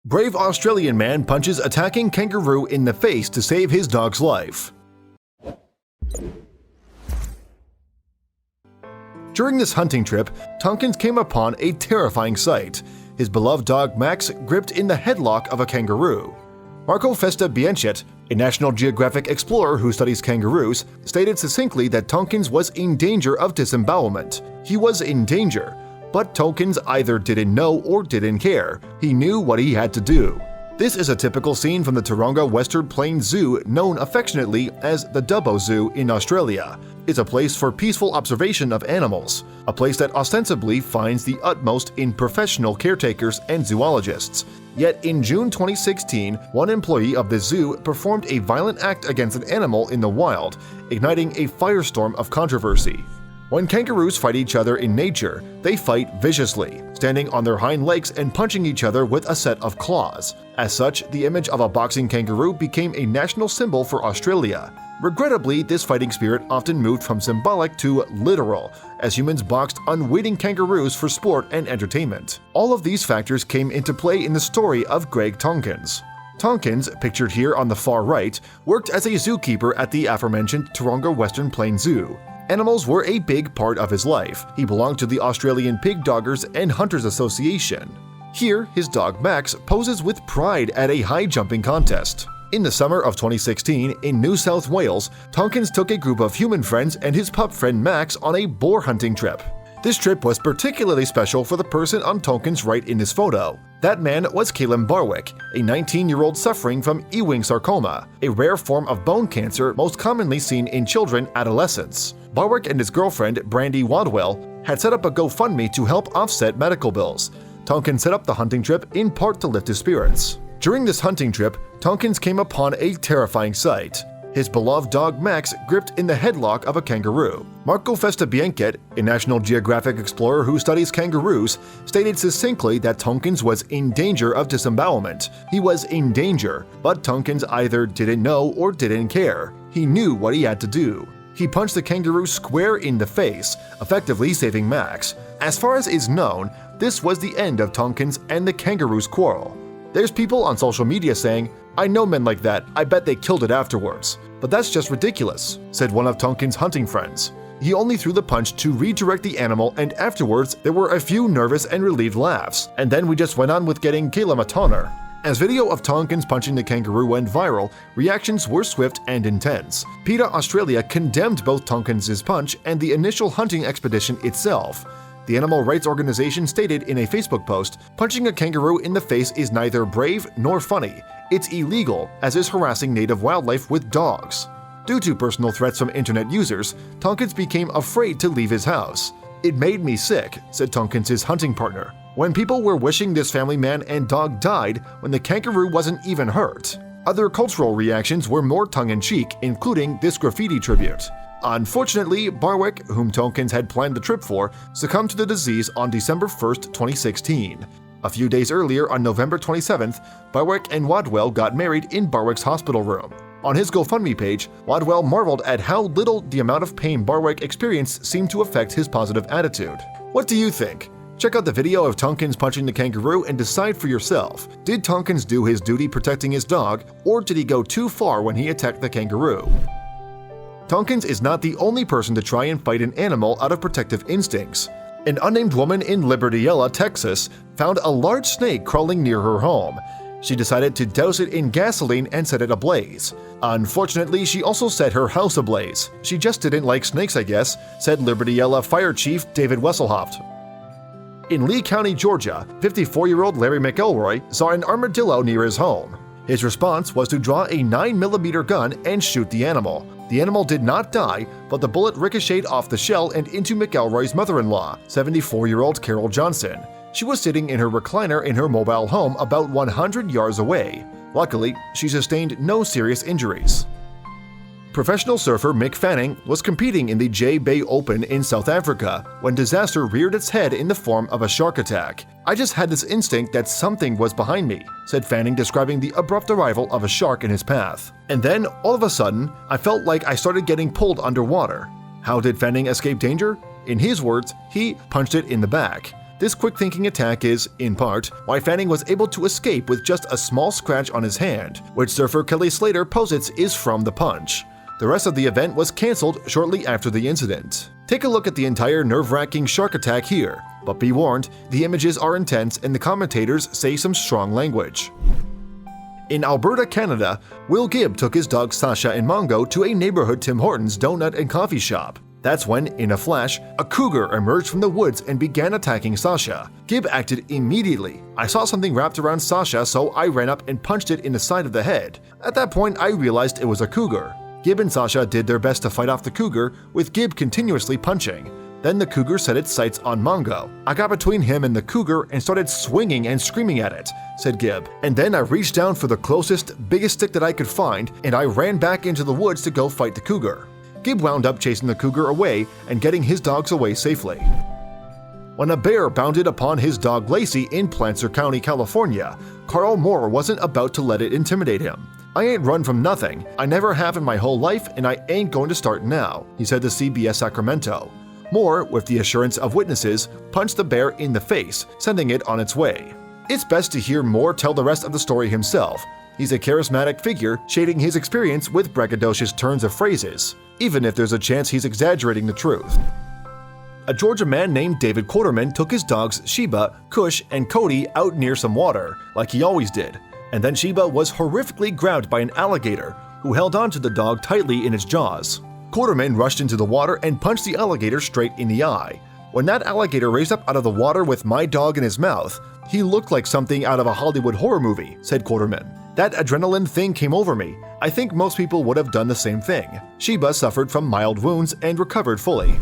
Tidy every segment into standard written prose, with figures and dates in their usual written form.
Brave Australian man punches attacking kangaroo in the face to save his dog's life. During this hunting trip, Tompkins came upon a terrifying sight: his beloved dog Max gripped in the headlock of a kangaroo. Marco Festa Bianchet, a National Geographic explorer who studies kangaroos, stated succinctly that Tompkins was in danger of disembowelment. He was in danger, but Tompkins either didn't know or didn't care. He knew what he had to do. This is a typical scene from the Taronga Western Plains Zoo, known affectionately as the Dubbo Zoo in Australia. It's a place for peaceful observation of animals, a place that ostensibly finds the utmost in professional caretakers and zoologists. Yet in June 2016, one employee of the zoo performed a violent act against an animal in the wild, igniting a firestorm of controversy. When kangaroos fight each other in nature, they fight viciously, standing on their hind legs and punching each other with a set of claws. As such, the image of a boxing kangaroo became a national symbol for Australia. Regrettably, this fighting spirit often moved from symbolic to literal, as humans boxed unwitting kangaroos for sport and entertainment. All of these factors came into play in the story of Greg Tompkins. Tompkins, pictured here on the far right, worked as a zookeeper at the aforementioned Taronga Western Plains Zoo. Animals were a big part of his life. He belonged to the Australian Pig Doggers and Hunters Association. Here, his dog Max poses with pride at a high-jumping contest. In the summer of 2016, in New South Wales, Tompkins took a group of human friends and his pup friend Max on a boar hunting trip. This trip was particularly special for the person on Tompkins' right in this photo. That man was Caleb Barwick, a 19-year-old suffering from Ewing sarcoma, a rare form of bone cancer most commonly seen in children adolescents. Barwick and his girlfriend, Brandy Wadwell, had set up a GoFundMe to help offset medical bills. Tompkins set up the hunting trip in part to lift his spirits. During this hunting trip, Tompkins came upon a terrifying sight: his beloved dog Max gripped in the headlock of a kangaroo. Marco Festa Bianchet, a National Geographic explorer who studies kangaroos, stated succinctly that Tompkins was in danger of disembowelment. He was in danger, but Tompkins either didn't know or didn't care. He knew what he had to do. He punched the kangaroo square in the face, effectively saving Max. As far as is known, this was the end of Tompkins and the kangaroo's quarrel. There's people on social media saying, "I know men like that, I bet they killed it afterwards." But that's just ridiculous, said one of Tompkins' hunting friends. He only threw the punch to redirect the animal, and afterwards there were a few nervous and relieved laughs, and then we just went on with getting Caleb a toner. As video of Tompkins punching the kangaroo went viral, reactions were swift and intense. PETA Australia condemned both Tompkins' punch and the initial hunting expedition itself. The animal rights organization stated in a Facebook post, "Punching a kangaroo in the face is neither brave nor funny. It's illegal, as is harassing native wildlife with dogs." Due to personal threats from internet users, Tompkins became afraid to leave his house. "It made me sick," said Tompkins' hunting partner, "when people were wishing this family man and dog died when the kangaroo wasn't even hurt." Other cultural reactions were more tongue-in-cheek, including this graffiti tribute. Unfortunately, Barwick, whom Tompkins had planned the trip for, succumbed to the disease on December 1st, 2016. A few days earlier, on November 27th, Barwick and Wadwell got married in Barwick's hospital room. On his GoFundMe page, Wadwell marveled at how little the amount of pain Barwick experienced seemed to affect his positive attitude. What do you think? Check out the video of Tompkins punching the kangaroo and decide for yourself. Did Tompkins do his duty protecting his dog, or did he go too far when he attacked the kangaroo? Tompkins is not the only person to try and fight an animal out of protective instincts. An unnamed woman in Libertyella, Texas, found a large snake crawling near her home. She decided to douse it in gasoline and set it ablaze. Unfortunately, she also set her house ablaze. She just didn't like snakes, I guess, said Libertyella Fire Chief David Wesselhoft. In Lee County, Georgia, 54-year-old Larry McElroy saw an armadillo near his home. His response was to draw a 9mm gun and shoot the animal. The animal did not die, but the bullet ricocheted off the shell and into McElroy's mother-in-law, 74-year-old Carol Johnson. She was sitting in her recliner in her mobile home about 100 yards away. Luckily, she sustained no serious injuries. Professional surfer Mick Fanning was competing in the J-Bay Open in South Africa when disaster reared its head in the form of a shark attack. "I just had this instinct that something was behind me," said Fanning, describing the abrupt arrival of a shark in his path. "And then, all of a sudden, I felt like I started getting pulled underwater." How did Fanning escape danger? In his words, he punched it in the back. This quick-thinking attack is, in part, why Fanning was able to escape with just a small scratch on his hand, which surfer Kelly Slater posits is from the punch. The rest of the event was cancelled shortly after the incident. Take a look at the entire nerve-wracking shark attack here, but be warned, the images are intense and the commentators say some strong language. In Alberta, Canada, Will Gibb took his dogs Sasha and Mongo to a neighborhood Tim Hortons donut and coffee shop. That's when, in a flash, a cougar emerged from the woods and began attacking Sasha. Gibb acted immediately. I saw something wrapped around Sasha, so I ran up and punched it in the side of the head. At that point, I realized it was a cougar. Gibb and Sasha did their best to fight off the cougar, with Gibb continuously punching. Then the cougar set its sights on Mongo. I got between him and the cougar and started swinging and screaming at it, said Gibb. And then I reached down for the closest, biggest stick that I could find, and I ran back into the woods to go fight the cougar. Gibb wound up chasing the cougar away and getting his dogs away safely. When a bear bounded upon his dog Lacey in Placer County, California, Carl Moore wasn't about to let it intimidate him. "I ain't run from nothing. I never have in my whole life, and I ain't going to start now," he said to CBS Sacramento. Moore, with the assurance of witnesses, punched the bear in the face, sending it on its way. It's best to hear Moore tell the rest of the story himself. He's a charismatic figure, shading his experience with braggadocious turns of phrases, even if there's a chance he's exaggerating the truth. A Georgia man named David Quarterman took his dogs Sheba, Kush, and Cody out near some water, like he always did. And then Sheba was horrifically grabbed by an alligator, who held onto the dog tightly in its jaws. Quarterman rushed into the water and punched the alligator straight in the eye. When that alligator raised up out of the water with my dog in his mouth, he looked like something out of a Hollywood horror movie, said Quarterman. That adrenaline thing came over me. I think most people would have done the same thing. Sheba suffered from mild wounds and recovered fully.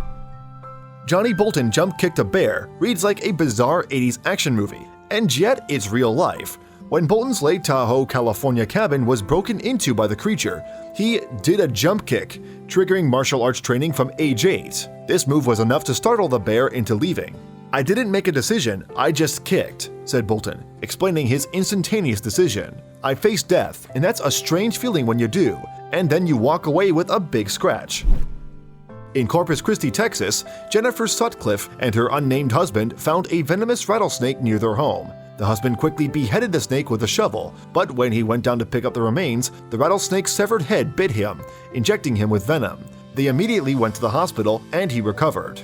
Johnny Bolton jump-kicked a bear reads like a bizarre 80s action movie, and yet it's real life. When Bolton's Lake Tahoe, California cabin was broken into by the creature, he did a jump kick, triggering martial arts training from age 8. This move was enough to startle the bear into leaving. "I didn't make a decision, I just kicked," said Bolton, explaining his instantaneous decision. "I faced death, and that's a strange feeling when you do, and then you walk away with a big scratch." In Corpus Christi, Texas, Jennifer Sutcliffe and her unnamed husband found a venomous rattlesnake near their home. The husband quickly beheaded the snake with a shovel, but when he went down to pick up the remains, the rattlesnake's severed head bit him, injecting him with venom. They immediately went to the hospital and he recovered.